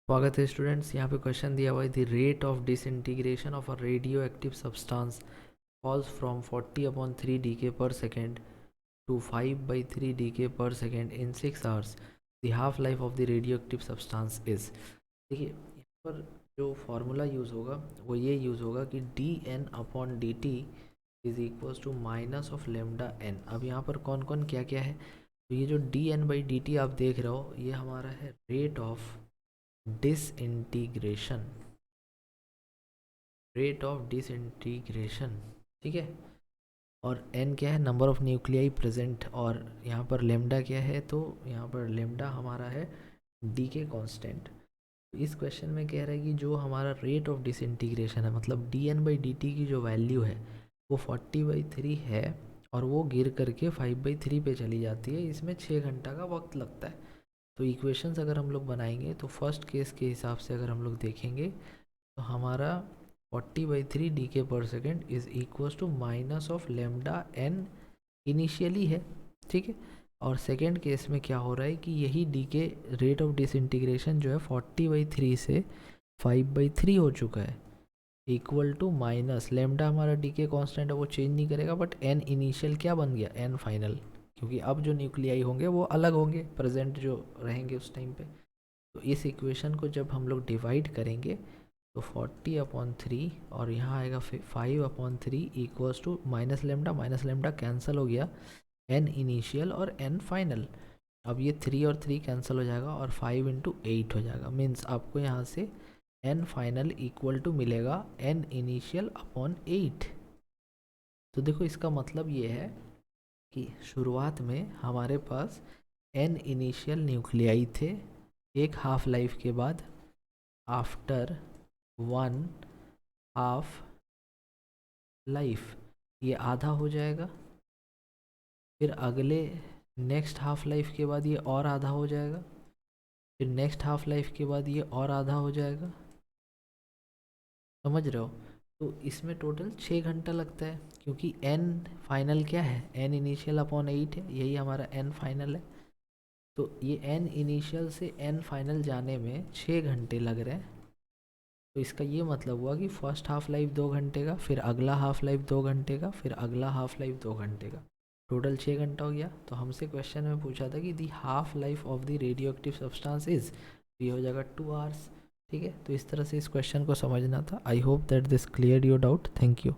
स्वागत है स्टूडेंट्स। यहाँ पे क्वेश्चन दिया हुआ है the rate of disintegration of a radio active substance falls from 40/3 decay per second to 5/3 decay per second in 6 hours. The half life of the radio active substance is. देखिए यहाँ पर जो formula use होगा वो ये use होगा कि dN/dt is equals to minus of lambda n। अब यहाँ पर कौन कौन क्या क्या है, तो ये जो dN/dt आप देख रहे हो ये हमारा है रेट ऑफ डिसइंटीग्रेशन, ठीक है। और n क्या है, नंबर ऑफ न्यूक्लियाई प्रेजेंट, और यहाँ पर लेमडा क्या है, तो यहाँ पर लेमडा हमारा है डी के कॉन्स्टेंट। इस क्वेश्चन में कह रहा है कि जो हमारा रेट ऑफ डिसइंटीग्रेशन है मतलब dN/dt की जो वैल्यू है वो 40/3 है और वो गिर करके 5/3 पे चली जाती है। इसमें 6 घंटा का वक्त लगता है। तो इक्वेशंस अगर हम लोग बनाएंगे तो फर्स्ट केस के हिसाब से अगर हम लोग देखेंगे तो हमारा 40/3 decay per second is equals to minus of lambda n initially है, ठीक है। और सेकेंड केस में क्या हो रहा है कि यही डीके रेट ऑफ डिसइंटीग्रेशन जो है 40/3 से 5/3 हो चुका है, इक्वल टू माइनस लेमडा हमारा डीके कांस्टेंट है वो चेंज नहीं करेगा, बट n इनिशियल क्या बन गया, n फाइनल, क्योंकि अब जो न्यूक्लियाई होंगे वो अलग होंगे प्रेजेंट जो रहेंगे उस टाइम पे। तो इस इक्वेशन को जब हम लोग डिवाइड करेंगे तो 40/3 और यहाँ आएगा 5/3 equals to minus lambda cancel हो गया, n इनिशियल और n फाइनल। अब ये 3 और 3 कैंसिल हो जाएगा और 5 × 8 हो जाएगा। मीन्स आपको यहाँ से n फाइनल इक्वल टू मिलेगा n इनिशियल अपॉन 8। तो देखो इसका मतलब ये है कि शुरुआत में हमारे पास n इनिशियल न्यूक्लियाई थे, एक हाफ लाइफ के बाद आफ्टर 1 हाफ लाइफ ये आधा हो जाएगा, फिर अगले नेक्स्ट हाफ लाइफ के बाद ये और आधा हो जाएगा, फिर नेक्स्ट हाफ लाइफ के बाद ये और आधा हो जाएगा। समझ रहे हो? तो इसमें टोटल 6 घंटा लगता है, क्योंकि n फाइनल क्या है, n इनिशियल अपॉन 8 है, यही हमारा n फाइनल है। तो ये n इनिशियल से n फाइनल जाने में 6 घंटे लग रहे हैं। तो इसका ये मतलब हुआ कि फर्स्ट हाफ लाइफ 2 घंटे का, फिर अगला हाफ लाइफ 2 घंटे का, फिर अगला हाफ लाइफ 2 घंटे का, टोटल 6 घंटा हो गया। तो हमसे क्वेश्चन में पूछा था कि दी half life of the radio active substance is, ये हो जाएगा 2 आवर्स, ठीक है। तो इस तरह से इस क्वेश्चन को समझना था। I hope that this clear your doubt. Thank you.